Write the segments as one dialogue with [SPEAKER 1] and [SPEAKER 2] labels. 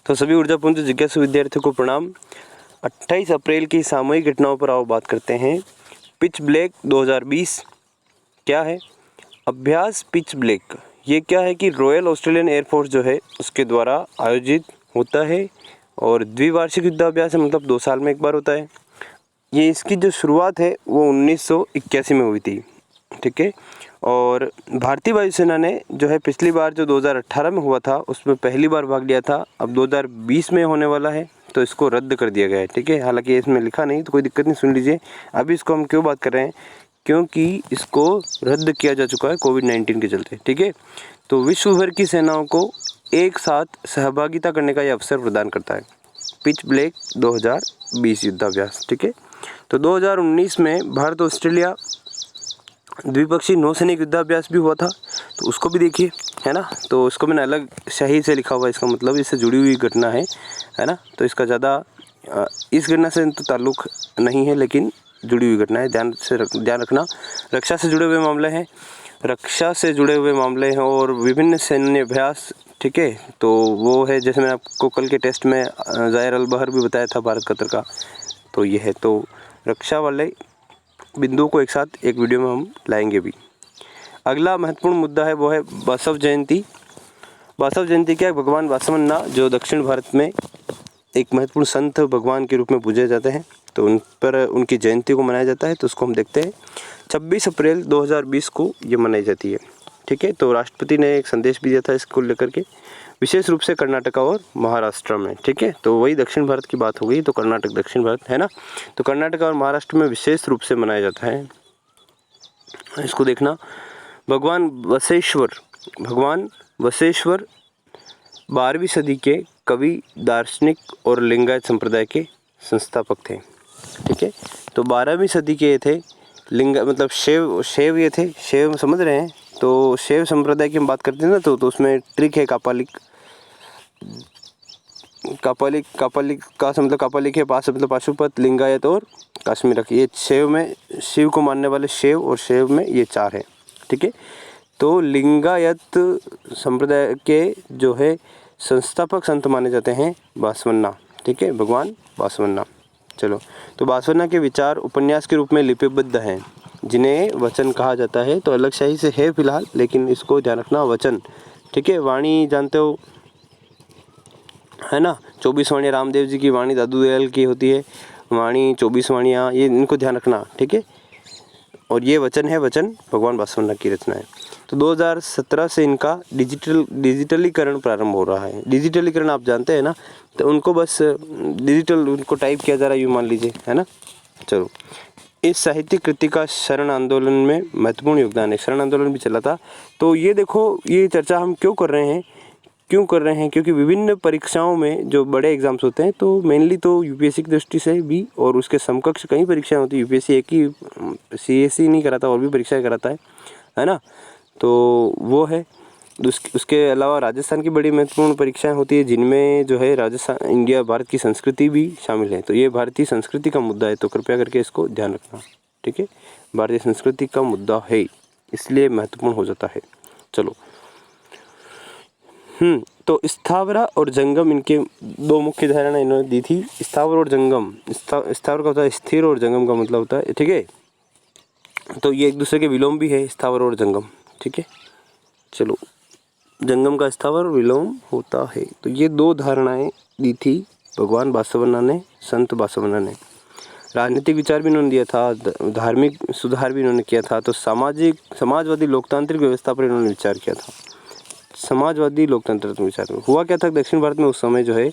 [SPEAKER 1] तो सभी ऊर्जा पुंज जिज्ञासु विद्यार्थियों को प्रणाम। 28 अप्रैल की सामूहिक घटनाओं पर आओ बात करते हैं। पिच ब्लैक 2020 क्या है? अभ्यास पिच ब्लैक ये क्या है कि रॉयल ऑस्ट्रेलियन एयरफोर्स जो है उसके द्वारा आयोजित होता है और द्विवार्षिक युद्धाभ्यास है, मतलब 2 साल में एक बार होता है। ये इसकी जो शुरुआत है वो 1981 में हुई थी, ठीक है। और भारतीय वायुसेना ने जो है पिछली बार जो 2018 में हुआ था उसमें पहली बार भाग लिया था। अब 2020 में होने वाला है तो इसको रद्द कर दिया गया है, ठीक है। हालांकि इसमें लिखा नहीं तो कोई दिक्कत नहीं, सुन लीजिए। अभी इसको हम क्यों बात कर रहे हैं, क्योंकि इसको रद्द किया जा चुका है कोविड-19 के चलते, ठीक है। तो विश्व भर की सेनाओं को एक साथ सहभागिता करने का यह अवसर प्रदान करता है, पिच ब्लैक 2020 युद्धाभ्यास, ठीक है। तो 2019 में भारत ऑस्ट्रेलिया द्विपक्षीय नौसैनिक युद्धाभ्यास भी हुआ था, तो उसको भी देखिए, है ना। तो उसको मैंने अलग सही से लिखा हुआ है, इसका मतलब इससे जुड़ी हुई घटना है ना। तो इसका ज़्यादा इस घटना से तो ताल्लुक़ नहीं है, लेकिन जुड़ी हुई घटना है, ध्यान रखना। रक्षा से जुड़े हुए मामले हैं, रक्षा से जुड़े हुए मामले हैं और विभिन्न सैन्य अभ्यास, ठीक है। तो वो है, जैसे मैंने आपको कल के टेस्ट में ज़ाहिर अल बहर भी बताया था भारत कतर का, तो ये है। तो रक्षा वाले बिंदुओं को एक साथ एक वीडियो में हम लाएंगे भी। अगला महत्वपूर्ण मुद्दा है वो है बसव जयंती। बसव जयंती क्या है? भगवान बसवन्ना जो दक्षिण भारत में एक महत्वपूर्ण संत भगवान के रूप में पूजे जाते हैं, तो उन पर उनकी जयंती को मनाया जाता है। तो उसको हम देखते हैं। 26 अप्रैल 2020 को ये मनाई जाती है, ठीक है। तो राष्ट्रपति ने एक संदेश भी दिया था इसको लेकर के, विशेष रूप से कर्नाटक और महाराष्ट्र में, ठीक है। तो वही दक्षिण भारत की बात हो गई, तो कर्नाटक दक्षिण भारत है ना। तो कर्नाटक और महाराष्ट्र में विशेष रूप से मनाया जाता है, इसको देखना। भगवान वशेश्वर 12वीं सदी के कवि, दार्शनिक और लिंगायत संप्रदाय के संस्थापक थे, ठीक है। तो 12वीं सदी के थे मतलब शैव ये थे, शैव समझ रहे हैं। तो शैव संप्रदाय की हम बात करते हैं ना, तो उसमें ट्रिक है कापालिक का मतलब कापालिक है, पास मतलब पाशुपत, लिंगायत और काश्मीरक। ये शैव में शिव को मानने वाले शैव, और शैव में ये 4 है, ठीक है। तो लिंगायत संप्रदाय के जो है संस्थापक संत माने जाते हैं बासवन्ना, ठीक है, भगवान बासवन्ना। चलो, तो बासवन्ना के विचार उपन्यास के रूप में लिपिबद्ध हैं, जिन्हें वचन कहा जाता है। तो अलग शाही से है फिलहाल, लेकिन इसको ध्यान रखना, वचन, ठीक है। वाणी जानते हो, है ना। 24 वाणी रामदेव जी की वाणी, दादू दयाल की होती है वाणी, 24 वाणियाँ, ये इनको ध्यान रखना, ठीक है। और ये वचन है, वचन भगवान बासवन्ना की रचना है। तो 2017 से इनका डिजिटलीकरण प्रारंभ हो रहा है। डिजिटलीकरण आप जानते हैं ना, तो उनको बस डिजिटल उनको टाइप किया जा रहा है, यूँ मान लीजिए, है ना। चलो, इस साहित्यिक कृति का शरण आंदोलन में महत्वपूर्ण योगदान है। शरण आंदोलन भी चला था। तो ये देखो, ये चर्चा हम क्यों कर रहे हैं, क्योंकि विभिन्न परीक्षाओं में जो बड़े एग्जाम्स होते हैं, तो मेनली तो यूपीएससी की दृष्टि से भी, और उसके समकक्ष कई परीक्षाएं होती है। यूपीएससी एक ही सीएससी नहीं कराता, और भी परीक्षाएं कराता है ना। तो वो है। उसके अलावा राजस्थान की बड़ी महत्वपूर्ण परीक्षाएं होती है, जिनमें जो है राजस्थान, इंडिया, भारत की संस्कृति भी शामिल है। तो ये भारतीय संस्कृति का मुद्दा है, तो कृपया करके इसको ध्यान रखना, ठीक है। भारतीय संस्कृति का मुद्दा है, इसलिए महत्वपूर्ण हो जाता है। चलो, तो स्थावरा और जंगम, इनके 2 मुख्य धारणा इन्होंने दी थी। स्थावर और जंगम, स्थावर का होता है स्थिर, और जंगम का मतलब होता है, ठीक है। तो ये एक दूसरे के विलोम भी है, स्थावर और जंगम, ठीक है। चलो, जंगम का स्थावर विलोम होता है। तो ये 2 धारणाएं दी थी भगवान बासवन्ना ने, संत बासवन्ना ने। राजनीतिक विचार भी इन्होंने दिया था, धार्मिक सुधार भी इन्होंने किया था। तो समाजवादी लोकतांत्रिक व्यवस्था पर इन्होंने विचार किया था। समाजवादी लोकतंत्र विचार हुआ क्या था दक्षिण भारत में उस समय, जो है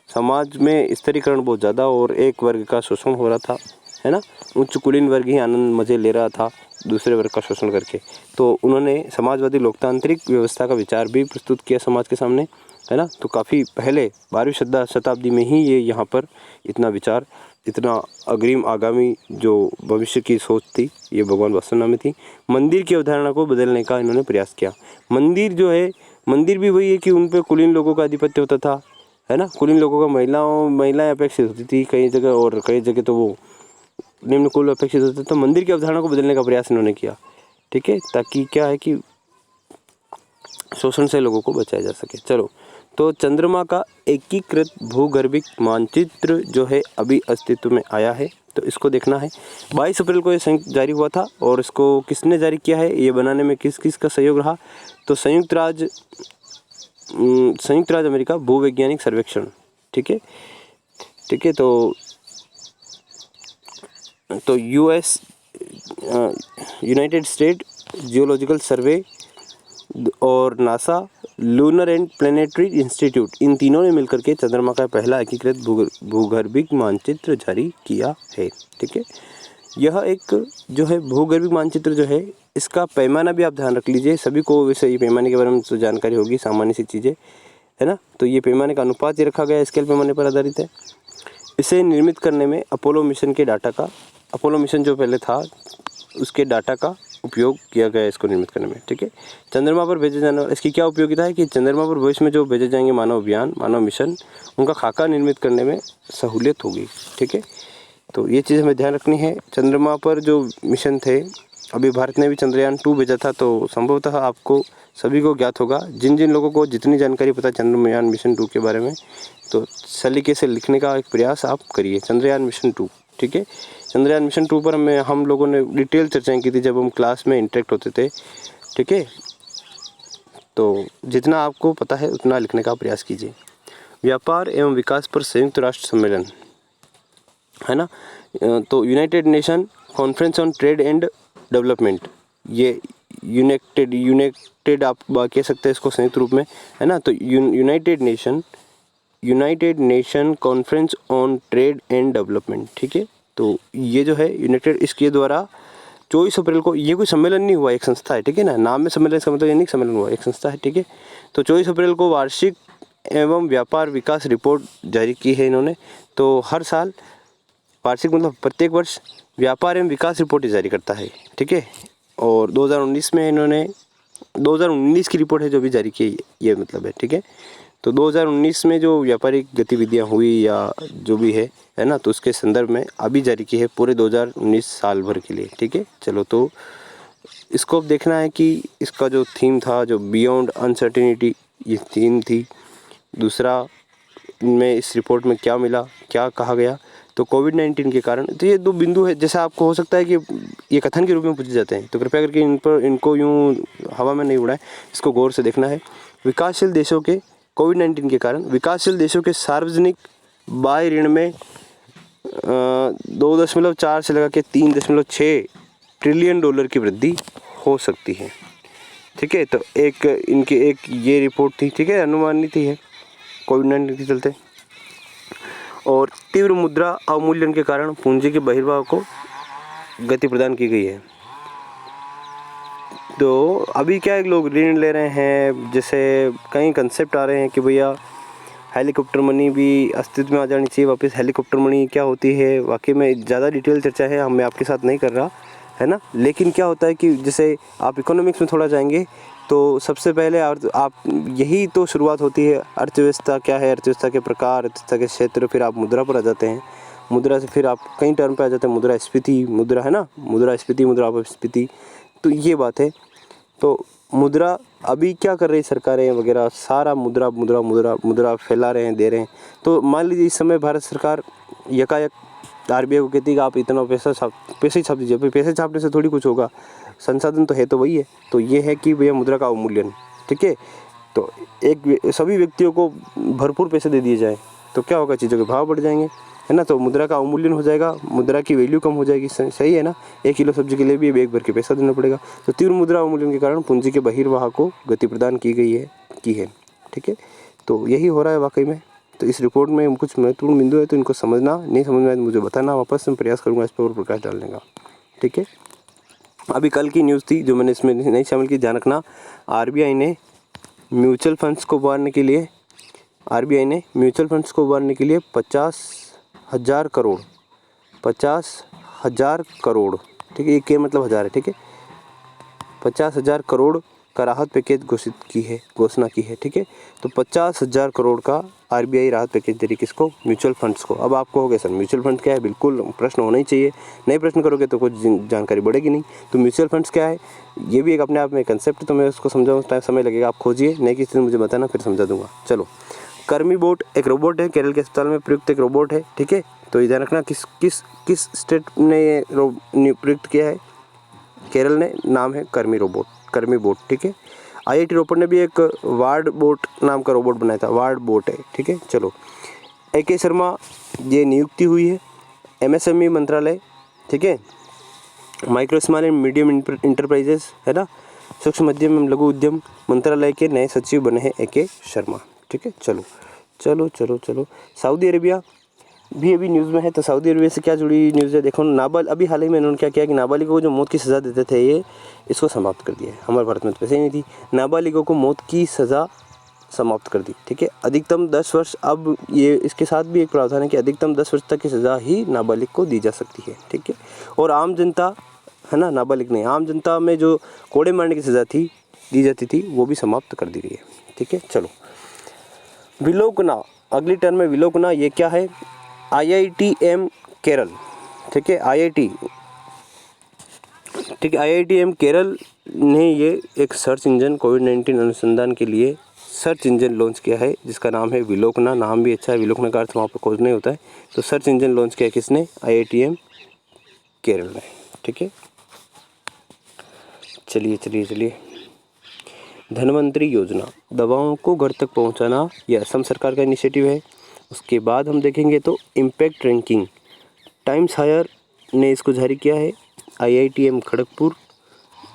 [SPEAKER 1] समाज में स्तरीकरण बहुत ज़्यादा और एक वर्ग का शोषण हो रहा था, है ना। उच्च कुलीन वर्ग ही आनंद मज़े ले रहा था दूसरे वर्ग का शोषण करके। तो उन्होंने समाजवादी लोकतांत्रिक व्यवस्था का विचार भी प्रस्तुत किया समाज के सामने, है ना। तो काफ़ी पहले 12वीं शताब्दी में ही ये यहाँ पर इतना विचार, इतना अग्रिम आगामी जो भविष्य की सोच थी, ये भगवान बासवन्ना में थी। मंदिर की अवधारणा को बदलने का इन्होंने प्रयास किया। मंदिर जो है, मंदिर भी वही है कि उन पे कुलीन लोगों का आधिपत्य होता था, है ना। कुलीन लोगों का महिलाएं अपेक्षित होती थी कई जगह, और कई जगह तो वो निम्न कुल अपेक्षित होते। तो मंदिर की अवधारणा को बदलने का प्रयास इन्होंने किया, ठीक है, ताकि क्या है कि शोषण से लोगों को बचाया जा सके। चलो, तो चंद्रमा का एकीकृत भूगर्भिक मानचित्र जो है अभी अस्तित्व में आया है, तो इसको देखना है। 22 अप्रैल को ये संयुक्त जारी हुआ था और इसको किसने जारी किया है, ये बनाने में किस किस का सहयोग रहा, तो संयुक्त राज्य अमेरिका भूवैज्ञानिक सर्वेक्षण, ठीक है। तो US United State geological survey और NASA lunar and planetary institute, इन तीनों ने मिलकर के चंद्रमा का पहला एकीकृत भूगर्भिक मानचित्र जारी किया है, ठीक है। यह एक जो है भूगर्भिक मानचित्र जो है, इसका पैमाना भी आप ध्यान रख लीजिए। सभी को वैसे ये पैमाने के बारे में तो जानकारी होगी, सामान्य सी चीज़ें है ना। तो ये पैमाने का अनुपात ये रखा गया, स्केल पैमाने पर आधारित है। इसे निर्मित करने में अपोलो मिशन जो पहले था उसके डाटा का उपयोग किया गया इसको निर्मित करने में, ठीक है। चंद्रमा पर भेजे जाने वाले, इसकी क्या उपयोगिता है कि चंद्रमा पर भविष्य में जो भेजे जाएंगे मानव मिशन, उनका खाका निर्मित करने में सहूलियत होगी, ठीक है। तो ये चीज़ हमें ध्यान रखनी है। चंद्रमा पर जो मिशन थे, अभी भारत ने भी चंद्रयान 2 भेजा था, तो संभवतः आपको सभी को ज्ञात होगा, जिन जिन लोगों को जितनी जानकारी पता है चंद्रयान मिशन 2 के बारे में, तो सलीके से लिखने का एक प्रयास आप करिए। चंद्रयान मिशन 2, ठीक है। चंद्रयान मिशन 2 पर हम लोगों ने डिटेल चर्चाएं की थी जब हम क्लास में इंटरेक्ट होते थे, ठीक है। तो जितना आपको पता है उतना लिखने का प्रयास कीजिए। व्यापार एवं विकास पर संयुक्त राष्ट्र सम्मेलन, है ना। तो United nation conference on trade and development, ये यूनाइटेड आप कह सकते हैं इसको संयुक्त रूप में, है ना। तो United nation conference on trade and development, ठीक है। तो ये जो है यूनाइटेड, इसके द्वारा 24 अप्रैल को, ये कोई सम्मेलन नहीं हुआ, एक संस्था है, ठीक है ना। नाम में सम्मेलन, इसका मतलब ये नहीं सम्मेलन हुआ, एक संस्था है, ठीक है। तो 24 अप्रैल को वार्षिक एवं व्यापार विकास रिपोर्ट जारी की है इन्होंने। तो हर साल वार्षिक मतलब प्रत्येक वर्ष व्यापार एवं विकास रिपोर्ट जारी करता है, ठीक है। और 2019 में इन्होंने 2019 की रिपोर्ट है जो भी जारी की, ये मतलब है, ठीक है। तो 2019 में जो व्यापारिक गतिविधियां हुई या जो भी है ना, तो उसके संदर्भ में अभी जारी की है पूरे 2019 साल भर के लिए, ठीक है। चलो, तो इसको अब देखना है कि इसका जो थीम था, जो बियॉन्ड अनसर्टेनिटी, ये थीम थी। दूसरा में इस रिपोर्ट में क्या मिला, क्या कहा गया, तो कोविड-19 के कारण, तो ये 2 बिंदु है। जैसा आपको हो सकता है कि ये कथन के रूप में पूछे जाते हैं, तो कृपया करके इनको यूँ हवा में नहीं उड़ाएं, इसको गौर से देखना है। विकासशील देशों के कोविड-19 के कारण विकासशील देशों के सार्वजनिक बाह्य ऋण में 2.4 से लगा के 3.6 ट्रिलियन डॉलर की वृद्धि हो सकती है, ठीक है। तो एक ये रिपोर्ट थी, ठीक है, अनुमानित ही है कोविड-19 के चलते। और तीव्र मुद्रा अवमूल्यन के कारण पूंजी के बहिर्वाह को गति प्रदान की गई है। तो अभी क्या है, लोग ऋण ले रहे हैं, जैसे कई कंसेप्ट आ रहे हैं कि भैया हेलीकॉप्टर मनी भी अस्तित्व में आ जानी चाहिए वापस। हेलीकॉप्टर मनी क्या होती है, वाकई में ज़्यादा डिटेल चर्चा है, मैं आपके साथ नहीं कर रहा, है ना। लेकिन क्या होता है कि जैसे आप इकोनॉमिक्स में थोड़ा जाएंगे तो सबसे पहले आप यही तो शुरुआत होती है, अर्थव्यवस्था क्या है, अर्थव्यवस्था के प्रकार, अर्थव्यवस्था के क्षेत्र, फिर आप मुद्रा पर आ जाते हैं। मुद्रा से फिर आप कई टर्म पे आ जाते हैं, मुद्रास्फीति, मुद्रा, है ना, मुद्रास्फीति, मुद्रास्फीति, तो ये बात है। तो मुद्रा अभी क्या कर रही है सरकारें वगैरह, सारा मुद्रा मुद्रा मुद्रा मुद्रा फैला रहे हैं, दे रहे हैं। तो मान लीजिए इस समय भारत सरकार यकायक आरबीआई को कहती है कि आप इतना पैसे ही छाप दीजिए। भाई पैसे छापने से थोड़ी कुछ होगा, संसाधन तो है, तो वही है। तो ये है कि भैया मुद्रा का अवमूल्यन, ठीक है। तो सभी व्यक्तियों को भरपूर पैसे दे दिए जाए तो क्या होगा, चीज़ों के भाव बढ़ जाएंगे, है ना। तो मुद्रा का अवमूल्यन हो जाएगा, मुद्रा की वैल्यू कम हो जाएगी, सही है ना। 1 किलो सब्जी के लिए भी बैग भर के पैसा देना पड़ेगा। तो तीव्र मुद्रा अवमूल्यन के कारण पूंजी के बहिर्वाह को गति प्रदान की है, ठीक है। तो यही हो रहा है वाकई में। तो इस रिपोर्ट में कुछ महत्वपूर्ण बिंदु है, तो इनको समझना, नहीं समझ में आए तो मुझे बताना, वापस मैं प्रयास करूँगा इस पर और प्रकाश डालने का, ठीक है। अभी कल की न्यूज़ थी जो मैंने इसमें नहीं शामिल की, ध्यान रखना। आरबीआई ने म्यूचुअल फंड्स को उभारने के लिए 50,000 करोड़, ठीक है, ये के मतलब हज़ार है, ठीक है, 50,000 करोड़ का राहत पैकेज घोषणा की है। ठीक है, तो 50,000 करोड़ का आरबीआई राहत पैकेज दे रही किसको? म्यूचुअल फंड्स को। अब आपको हो गया सर म्यूचुअल फंड क्या है? बिल्कुल प्रश्न होना ही चाहिए, नहीं प्रश्न करोगे तो कुछ जानकारी बढ़ेगी नहीं। तो म्यूचुअल फंड्स क्या है, ये भी एक अपने आप में कंसेप्ट, तो मैं उसको समझाऊँ टाइम समय लगेगा, आप खोजिए, नहीं किसी दिन मुझे बताना, फिर समझा दूंगा। चलो, कर्मी बोट एक रोबोट है, केरल के अस्पताल में प्रयुक्त एक रोबोट है। ठीक है, तो ये ध्यान रखना किस स्टेट ने ये प्रयुक्त किया है? केरल ने, नाम है कर्मी बोट। ठीक है, आईआईटी रोपड़ ने भी एक वार्ड बोट नाम का रोबोट बनाया था, वार्ड बोट है। ठीक है, चलो, AK शर्मा ये नियुक्ति हुई है MSME मंत्रालय। ठीक है, micro small and medium enterprises है ना, सूक्ष्म मध्यम एवं लघु उद्यम मंत्रालय के नए सचिव बने हैं AK शर्मा। ठीक है, चलो चलो चलो चलो, सऊदी अरेबिया भी अभी न्यूज़ में है। तो सऊदी अरेबिया से क्या जुड़ी न्यूज़ है? देखो, अभी हाल ही में इन्होंने क्या किया कि नाबालिगों को जो मौत की सज़ा देते थे, ये इसको समाप्त कर दिया है। हमारे भारत में तो वैसे ही नहीं थी, नाबालिगों को मौत की सज़ा समाप्त कर दी। ठीक है, अधिकतम 10 वर्ष, अब ये इसके साथ भी एक प्रावधान है कि अधिकतम 10 वर्ष तक की सज़ा ही नाबालिग को दी जा सकती है। ठीक है, और आम जनता है ना, नाबालिग नहीं, आम जनता में जो कोड़े मारने की सज़ा दी जाती थी, वो भी समाप्त कर दी गई है। ठीक है, चलो, विलोकना, अगली टर्म में विलोकना, ये क्या है? IITM केरल। ठीक है, IITM केरल ने ये एक सर्च इंजन कोविड-19 अनुसंधान के लिए सर्च इंजन लॉन्च किया है, जिसका नाम है विलोकना। नाम भी अच्छा है, विलोकना का अर्थ वहाँ पर खोजना ही होता है। तो सर्च इंजन लॉन्च किया किसने? IITM केरल ने। ठीक है, चलिए, धन्वंतरी योजना, दवाओं को घर तक पहुंचाना, यह असम सरकार का इनिशिएटिव है। उसके बाद हम देखेंगे तो इम्पैक्ट रैंकिंग, टाइम्स हायर ने इसको जारी किया है। IITM खड़गपुर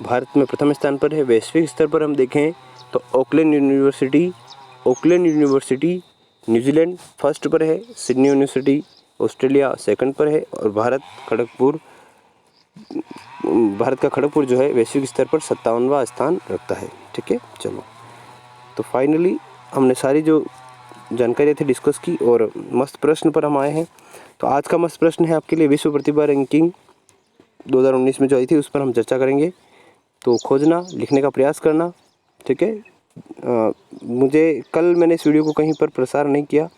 [SPEAKER 1] भारत में प्रथम स्थान पर है। वैश्विक स्तर पर हम देखें तो ऑकलैंड यूनिवर्सिटी न्यूजीलैंड फर्स्ट पर है, सिडनी यूनिवर्सिटी ऑस्ट्रेलिया सेकंड पर है, और भारत का खड़गपुर जो है वैश्विक स्तर पर 57वां स्थान रखता है। ठीक है, चलो, तो फाइनली हमने सारी जो जानकारी थी डिस्कस की, और मस्त प्रश्न पर हम आए हैं। तो आज का मस्त प्रश्न है आपके लिए, विश्व प्रतिभा रैंकिंग 2019 में जो आई थी, उस पर हम चर्चा करेंगे। तो खोजना, लिखने का प्रयास करना। ठीक है, मैंने इस वीडियो को कहीं पर प्रसार नहीं किया,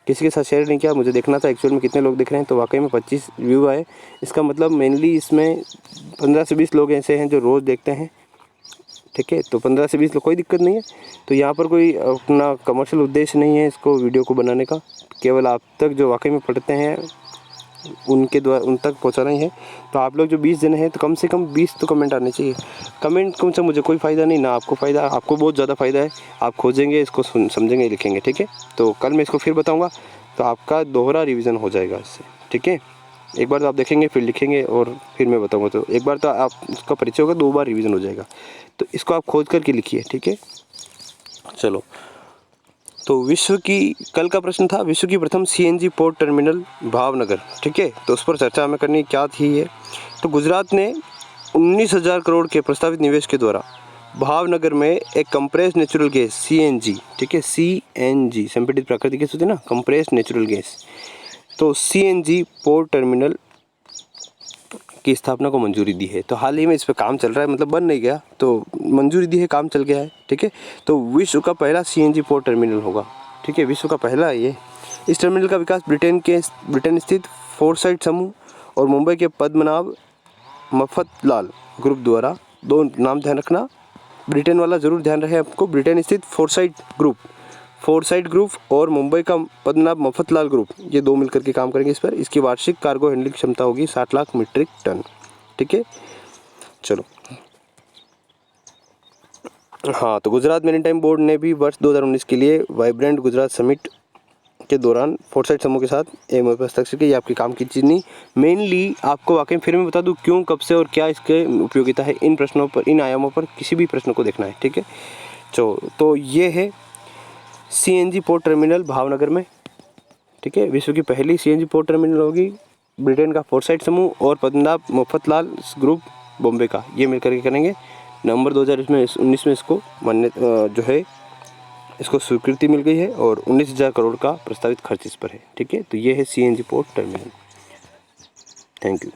[SPEAKER 1] किसी के साथ शेयर नहीं किया, मुझे देखना था एक्चुअल में कितने लोग देख रहे हैं। तो वाकई में 25 व्यू आए। इसका मतलब मेनली इसमें 15 से 20 लोग ऐसे हैं जो रोज़ देखते हैं। ठीक है, तो 15 से 20 लोग, कोई दिक्कत नहीं है। तो यहाँ पर कोई अपना कमर्शियल उद्देश्य नहीं है इसको वीडियो को बनाने का, केवल आप तक जो वाकई में पढ़ते हैं उनके द्वारा उन तक पहुँचाना ही है। तो आप लोग जो 20 जने हैं, तो कम से कम 20 तो कमेंट आने चाहिए। कमेंट कम से मुझे कोई फ़ायदा नहीं, ना आपको फ़ायदा, आपको बहुत ज़्यादा फ़ायदा है। आप खोजेंगे इसको, समझेंगे, लिखेंगे। ठीक है, तो कल मैं इसको फिर बताऊँगा, तो आपका दोहरा रिविज़न हो जाएगा इससे। ठीक है, एक बार तो आप देखेंगे, फिर लिखेंगे, और फिर मैं बताऊँगा। तो एक बार तो आप इसका परिचय होगा, 2 बार रिविज़न हो जाएगा। तो इसको आप खोज करके लिखिए। ठीक है, चलो, तो कल का प्रश्न था, विश्व की प्रथम CNG पोर्ट टर्मिनल भावनगर। ठीक है, तो उस पर चर्चा हमें करनी क्या थी ये। तो गुजरात ने 19,000 करोड़ के प्रस्तावित निवेश के द्वारा भावनगर में एक कंप्रेस्ड नेचुरल गैस CNG, ठीक है, CNG संपीड़ित प्राकृतिक गैस होती है ना, कंप्रेस्ड नेचुरल गैस, तो CNG पोर्ट टर्मिनल की स्थापना को मंजूरी दी है। तो हाल ही में इस पर काम चल रहा है, मतलब बन नहीं गया, तो मंजूरी दी है, काम चल गया है। ठीक है, तो विश्व का पहला CNG पोर्ट टर्मिनल होगा। ठीक है, विश्व का पहला है ये। इस टर्मिनल का विकास ब्रिटेन स्थित फोरसाइट समूह और मुंबई के पद्मनाभ मफतलाल ग्रुप द्वारा, 2 नाम ध्यान रखना, ब्रिटेन वाला जरूर ध्यान रहे आपको, ब्रिटेन स्थित फोरसाइट ग्रुप और मुंबई का पद्मनाभ मफतलाल ग्रुप, ये 2 मिलकर के काम करेंगे इस पर। इसकी वार्षिक कार्गो हैंडलिंग क्षमता होगी 60 लाख मीट्रिक टन। ठीक है, चलो, हाँ, तो गुजरात मैरीटाइम बोर्ड ने भी वर्ष 2019 के लिए वाइब्रेंट गुजरात समिट के दौरान फोरसाइट समूह के साथ MOU पर हस्ताक्षर किया। ये आपकी काम की चीज़ नहीं, मेनली आपको वाकई फिर मैं बता दूं क्यों, कब से और क्या इसके उपयोगिता है, इन प्रश्नों पर, इन आयामों पर किसी भी प्रश्न को देखना है। ठीक है, तो ये है CNG पोर्ट टर्मिनल भावनगर में। ठीक है, विश्व की पहली CNG पोर्ट टर्मिनल होगी, ब्रिटेन का फोरसाइट समूह और पद्मनाभ मफतलाल ग्रुप बॉम्बे का, ये मिलकर के करेंगे। नवंबर 2019 में इसको जो है इसको स्वीकृति मिल गई है, और 19,000 करोड़ का प्रस्तावित खर्च इस पर है। ठीक है, तो ये है CNG port terminal. Thank you.